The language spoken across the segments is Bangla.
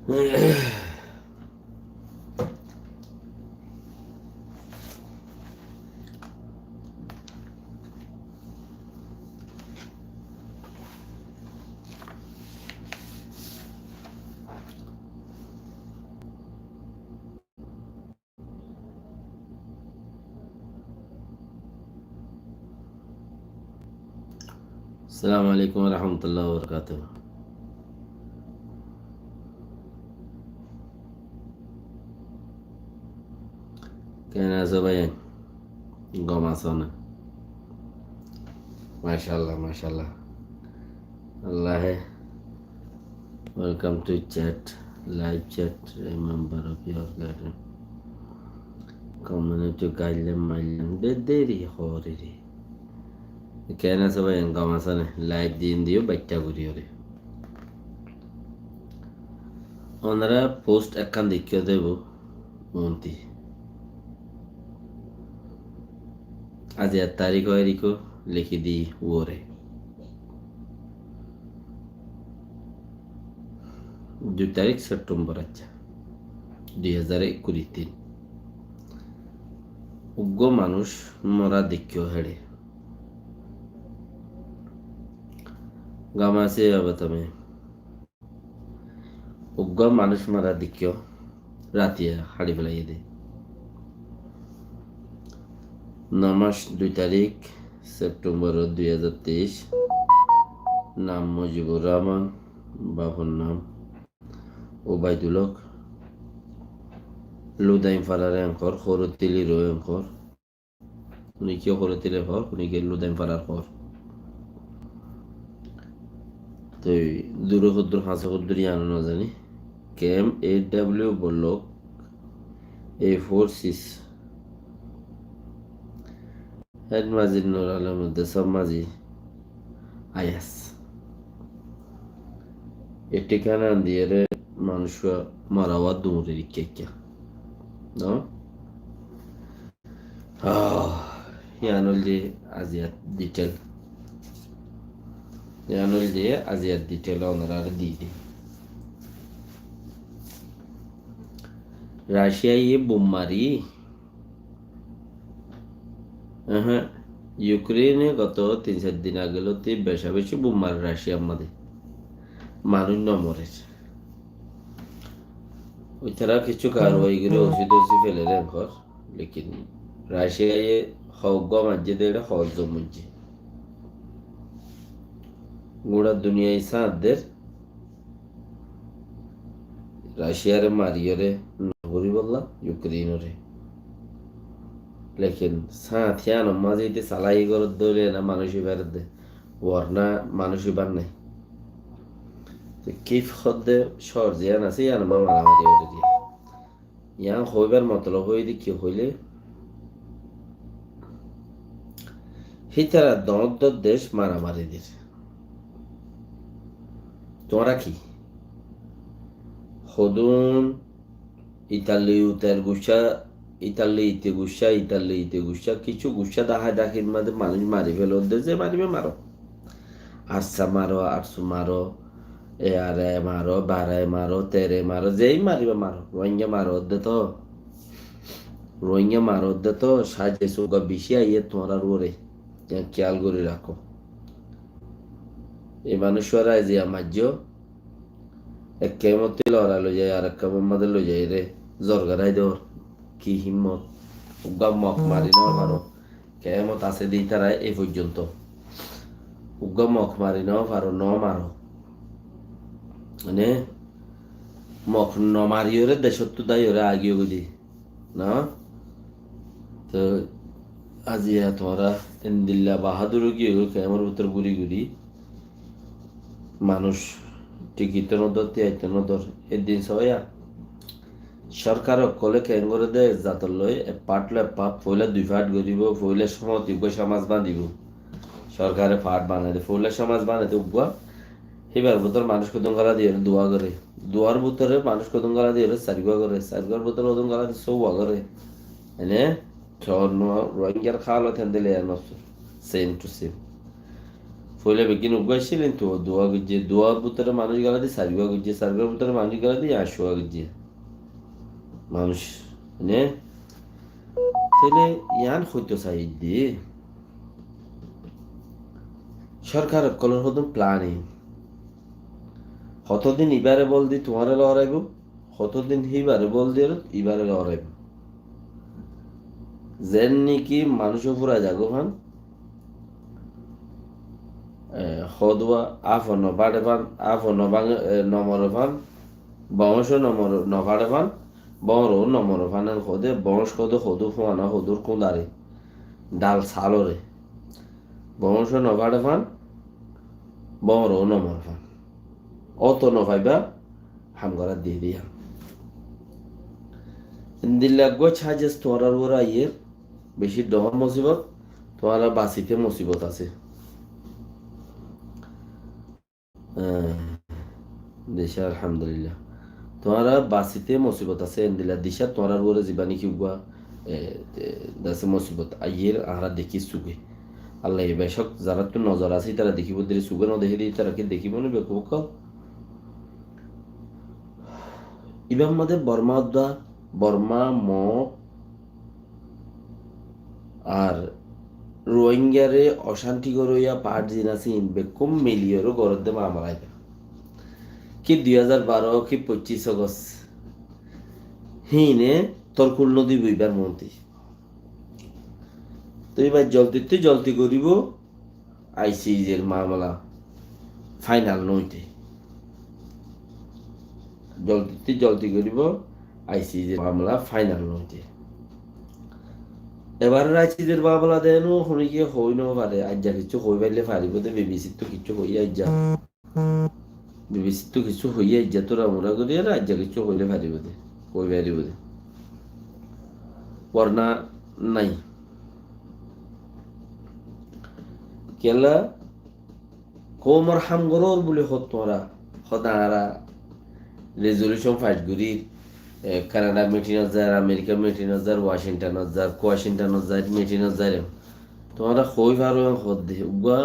আসসালামু আলাইকুম রহমতুল্লাহ বরকাত। কেন আছো ভাই? গম আছো না? মাশাল্লাহ মাশাল্লাহ। আল্লাহ welcome to chat, live chat, a member of your garden community guideline মাইলাম দেরি হরে রে। কেন আছো ভাই? গম আছো না? লাইভ দিন দিও বাইটা করিও রে। ওনারা পোস্ট একখান দেখিয়ে দেব মন্ত্রী আজ এর তারিখ হয় রিকো লিখি দি ওরে 2 তারিখ সেপ্টেম্বর। আচ্ছা 2023 উগ্র মানুষ মরা দেখিও হেড়ে গামাসে হবে তুমি উগ্র মানুষ মারা দেখিও রাতিয়া হাড়ি ফেলাই দে। নমাস 2 তারিখ সেপ্টেম্বর 2023। নাম মুজিবুর রহমান, বাবার নাম ওবায়দুল হক, লুদাইম ফারার অ্যাঙ্কর, হরতিলির অ্যাঙ্কর, উনি কেউ হরতিলের হর, উনি কে লুদাইম ফারার হর। তো দূরহদ্র হাসহদ্র জানো না জানি কেম AW বলক A46 হেড মাজির নুর আলম সব মাঝি আয়াস এ ঠিকানা দিয়ে রে মানুষ মারাওয়া দৌড়ে রিক্কা no yanol je aziyat detail yanol je aziyat detail onaরা দিদি রাশিয়ায় বোম মারি হ্যাঁ ইউক্রেনে গত 3-4 দিন আগে লতে বেশা বেশি বোম মারে রাশিয়ার মধ্যে মানুষ ন মরে ওই তারা কিছু কারবাই করে ওষুধ ওষুধ ফেলে দেন ঘর লেকিন রাশিয়ায় হক মাঝে দেড় হজ জমুজি গোড়া দুনিয়ায় সাঁতদের রাশিয়ারে মারিয়রে নগরী বললাম ইউক্রেনরে লেকিন সাঁথিয়ান মাঝে সালাই গরত দৌড়ে না মানুষই বেড়ে দে ওয়ারনা মানুষই বার নাই কিফ খদ্দে সর জিয়ান আছে ইয়ান মারামারি ওরে দিয়ে ইয়ান হইবার মতলব হই দি কি হইলে হিতারা দন্ত দেশ মারামারি দিস তোমরা কি হদুন ইতালি উতের গুসা ইতালি ইতে গুসা কিছু গুসা দাখির মধ্যে মানুষ মারি ফেলো যে মারিবে মারো আটসা মারো আটশো মারো এয়ারে মারো বারে মারো তেরে মারো যেই মারিবে মারো রোহিঙ্গা মারো দে তো সাজে সুগা বেশি আইয়ে তোমরা রোরে খেয়াল করে রাখো এই মানুষরা যে আমার্য এক কেমতে লড়া লো যায় আর এক কামাদের লো যায় রে জরগারাই দেওয়ার কি হিম্মত উগা মক মারি না পারো কেমত আছে দিই তারা এই পর্যন্ত উগা মক মারি নাও পারো ন মারো মানে মক ন মারিও রে দেশত্ব দায় ওরা আগিয়ে গদি না তো আজিয়া তোমরা এন্দিল্লা বাহাদুর গিয়ে কেমন উত্তর গুড়ি গুড়ি মানুষ টিকিট নদর তিয়াইত নদর এদিন সবাইয়া সরকার কলে কেন করে দে জাতর লই পাটলে পাপ ফইলে 2 ফাট গরিব ফইলে সমতিব সমাজ বাঁধিব সরকারে ফাট বানাই ফইলে সমাজ বানাইতে উগা এবার ভিতর মানুষ কদম গলা দিয়ে দোয়া করে দোয়ার ভিতরে মানুষ কদম গলা দিয়ে সারিবা করে সারিবার ভিতরে কদম গলা দিয়ে সৌয়া করে এনে রোহিঙ্গার খাওয়ালো থেন দিলে সেম টু সেম ফলে বেগিন উগাইছিলেন তো দোয়া গুজিয়ে দোয়া বুতরে মানুষ গেলা দিয়ে সার্বিয়া গুজিয়ে সার্বিয়া বুতরে মানুষ গেলা দিয়ে আশুয়া গুজিয়ে মানুষ নে তাহলে ইয়ান হইতো চাই দিয়ে সরকার কলর হতুন প্ল্যানিং কতদিন ইবারে বল দি তোমারে লড়াইব কতদিন হিবারে বল দিয়ে ইবারে লড়াইব যেন নাকি মানুষ পুরা যাগো হান হদুয়া আফন বাড়ে পান আফন নমরে পান বংশ নভাড়ে পান বড় নমরে পান হদে বংশ কদে হদু ফোয়ানা হদুর কুঁদারে ডাল সালরে বংশ নভাড়ে পান বড় নমরে পান অত নভাইবা হাম করা দিয়ে দিয়া দিল্লা গো ছাজেস তোরার ওরা ইয়ের বেশি ডহর মুসিবত তোমারা বাসিতে মুসিবত আছে দেশে আলহামদুলিল্লাহ তোমারা বাসিতে মুসিবত আছে এন্দিলা দিশা তোমার ওরে জীবানি কি গুয়া দাসে মুসিবত আইয়ের আহারা দেখি সুগে আল্লাহ বেশক যারা তো নজর আছে তারা দেখিব দিলে সুগে ন দেখি দিই তারা কি দেখিব না বেকুক ইবাম মাদে বর্মা ম আর রোহিঙ্গারে অশান্তি করইয়া পাট জিনাসি বেকুম মিলিয়রও গরদ দে মামলায় কি 2012 কি 25 অগস্ট হিনে তরকুল নদী বইবার মন্ত্রী তো এবার জলদি করিব আইসিজের মামলা ফাইনাল নইতে জলদি করিব আইসিজের মামলা ফাইনাল নইতে এবার আইসিজের মামলা দেন শুনি কি হই ন পারে আজ্জা কিছু হই পাইলে পারিব তো বিবিসির তো কিছু হইয়া আজ্জা বিবিসির তো কিছু হইয়া আজ্জা তোরা মোরা করি আর আজ্জা কিছু হইলে পারিব দে কই পারিব দে বর্ণা নাই কেলা কোমর হামগরর বলে হত তোরা হদারা রেজলিউশন ফাইট করি কানাডা মিটিং হাজার আমেরিকা মিটিং হাজার ওয়াশিংটন হাজার মিটিং হাজার তোমরা হই পারো হদ দে উগা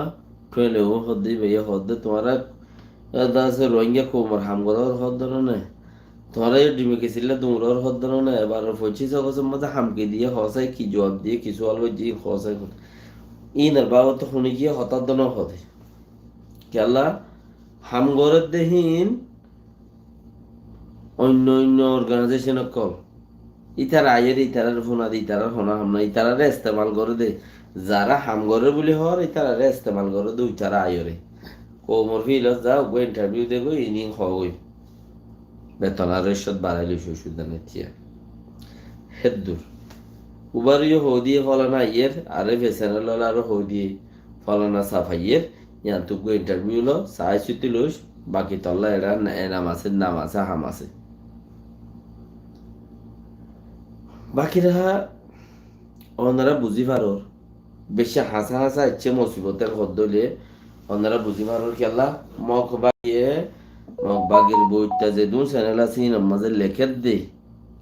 ট্রেলে ও হদ দে ভাইয়া হদ দে তোমরা দাসে রোহিঙ্গা কোমর হামগরর হদ ধরো না তোমরা ডিমে গেছিলে তোমরার হদ ধরো না এবার 25 অগস্টের মধ্যে হামকে দিয়ে হসাই কি জবাব দিয়ে কিছু আলবে দিয়ে হসাই ইনার বাবা তো শুনে গিয়ে হতার দন হদে কেলা হামগরের দেহীন অন্য অর্গানাইজেশন কল ইতার আয়ের ইতারার ফোনা দি ইতারার ফোনা হামনা ইতারারে ইস্তেমাল করে দে যারা হামগরে বলি হর ইতারারে ইস্তেমাল করে দে ইতারা আয়রে কোমর ফিলত যাও গো ইন্টারভিউ দেবো ইনিং হই বেতনার রেশত বাড়াইলে সুবিধা নেতিয়া হেদ্দুর উবারিও হদিয়ে ফলানা ইয়ের আরে ভেসেনাল আরো হদিয়ে ফলানা সাফাইয়ের ইয়ান তুকু ইন্টারভিউ লো সাই সুতি লোস বাকি তল্লা এরা নাম আছে হাম আছে বাকিরা ওনারা বুঝি পারোর বেশি হাসা ইচ্ছে মুসিবতের হদ্দলে ওনারা বুঝি পারোর খেলা মক বাগের বইটা যে দু চ্যানেল আছে মাঝে লেখের দে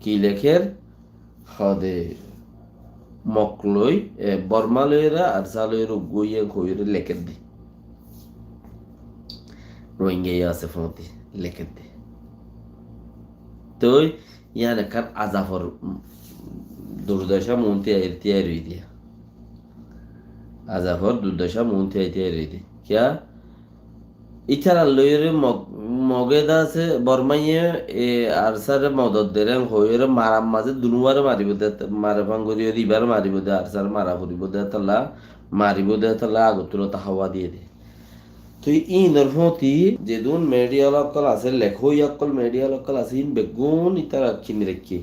কি লেখের হদে মকলই বর্মালয়েরা আর সালয়ের গইয়ে খইরে লেখের দে রোহিঙ্গা আছে ফোনতে লেখের দে তো ইয়ান একার আজাফর দুর্দশা মন্ত্রী আইতিয়াই রই দিয়া আজাফর দুর্দশা মন্ত্রী আইতিয়াই রই দিয়ে কিয়া ইচ্ছার লইরে মগেদা আছে বর্মাইয়ে আর সারে মদত দেরে হইরে মারাম মাঝে দুনুয়ারে মারিব দে মারে ভাঙ্গরিয়ে দিবার মারিব দে আর সার মারা ফুরিব দে তালা মারিব দে তালা আগতুল হাওয়া দিয়ে দে তুই ইনর ফতি যেদুন মিডিয়া লকল আছে লেখো ইয়াকল মিডিয়া লকল আছে ইন বেগুন ইতারা কিনে রেখে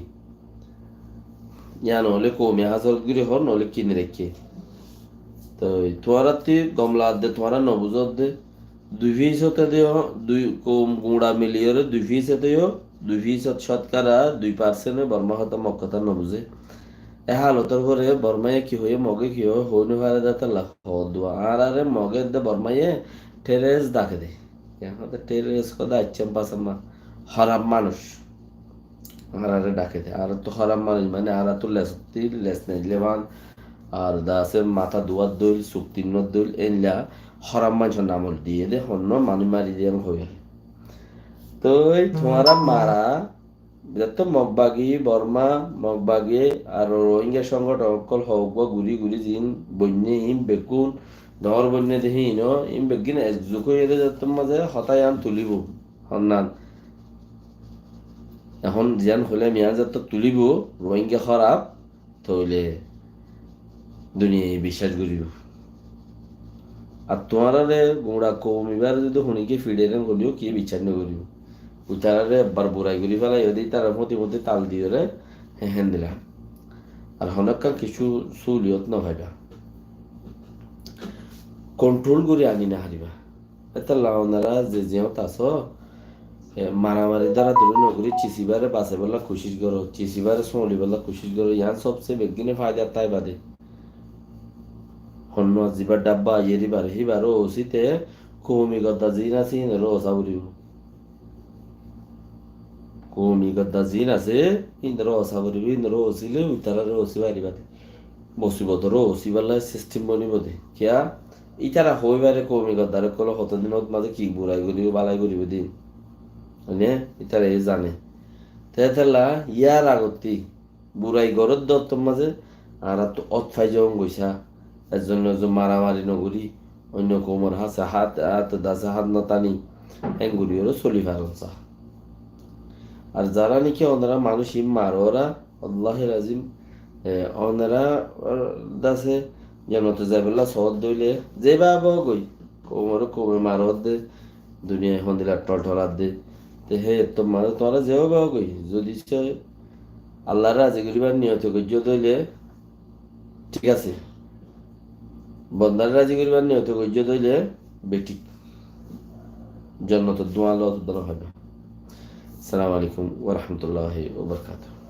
ইয়া নহলে কমে হাসল গিরে হর নহলে কিনে রেখে তো তোরা তুই গমলা দে তোরা নবুজত দে 2% দিও 2 কম গুড়া মিলিয়রে 2% দিও 2% শতকরা 2% বর্মা হতা মক্কতা নবুজে এ হালতর পরে বর্মায়ে কি হয়ে মগে কি হইনো পারে দাতা লাখ দোয়া আরে মগে দে বর্মায়ে টেরেস ডাকে দে আমাদের টেরেস কথা আচ্ছাম পাসাম্মা হারাম মানুষ আরে ডাকে দে আর তো হারাম মানুষ মানে আর তো লেস নেই লেবান আর দাসে মাথা দুয়ার দইল সুক্তির দইল এনলা হরাম মানুষের নামল দিয়ে দে হন্য মানুষ মারি দিয়ে হয়ে তো তোমারা মারা যত মগবাগী বর্মা মগবাগী আর রোহিঙ্গা সংগঠন অকল হোক বা ঘুরি ঘুরি জিন বন্যে ইম বেকুন ডর বন্যে দেখি ইম বেগিন একযোগ হয়ে যত মাঝে হতাই আন তুলিব হন্নান এখন জিয়ান হলে মিয়া যত তুলিব রোহিঙ্গা খারাপ তাহলে দুনিয়ায় বিশ্বাস করিব আর তোমার গোড়া কমিবার যদি শুনিকে ফিডে করিও কি বিচার নকরিব উতারে একবার বুড়াই করি ফেলাই যদি তার মধ্যে তাল দিয়ে হেন দিলা আর হনকার কিছু সুলিয়ত নভাইবা কন্ট্রোল করে আনি না হারিবা এটা লাউনারা যে যেহত আস মারামারি দ্বারা ধরে নগরী চিসিবারে বাসে বেলা খুশি করো চিসিবারে সোলি বেলা খুশি করো ইয়ান সবচেয়ে বেগিনে ফায়দা তাই বাদে হন্য জিবার ডাব্বা ইয়েরি বারে হিবারও ওসিতে কৌমি গদ্দা জিন আছে ইনেরও ওসা উড়িব কৌমি গদ্দা জিন আছে ইনেরও ওসা উড়িব ইনেরও ওসিলে উতারারে ওসি বাড়িবাদে মুসিবতরও ওসি বেলা সিস্টেম বনিব দে কিয়া ইতারা হইবারে কৌমি গদ্দারে কল কতদিনত মাঝে কি বুড়াই করিব বালাই করিব দিন মানে ইতারা এ জানে তেলা ইয়ার আগতি বুড়াই গরত দত্ত মাঝে আর তো অতফাই যখন গইসা এর জন্য মারামারি নগরী অন্য কোমর হাসে হাত হাত দাসে হাত নাতানি এঙ্গুরি ওরা চলি ফারনসা আর যারা নাকি ওনারা মানুষ মারো ওরা আল্লাহ রাজিম ওনারা দাসে যেন তো যাইবেলা সহজ দইলে যে বাবা গই কোমর কোমে মারো দে দুনিয়া এখন দিলে টল টলার দে তে হে তো মানে তোরা যেও বাবা গই যদি আল্লাহ রাজি করিবার নিয়ত গজ্য দইলে ঠিক আছে বন্দার রাজি করিবার নিয়ত গজ্য দইলে বেটি জন্নত দোয়া লো হবে। আসসালামু আলাইকুম ওয়া রাহমাতুল্লাহি ওয়া বারাকাতুহু।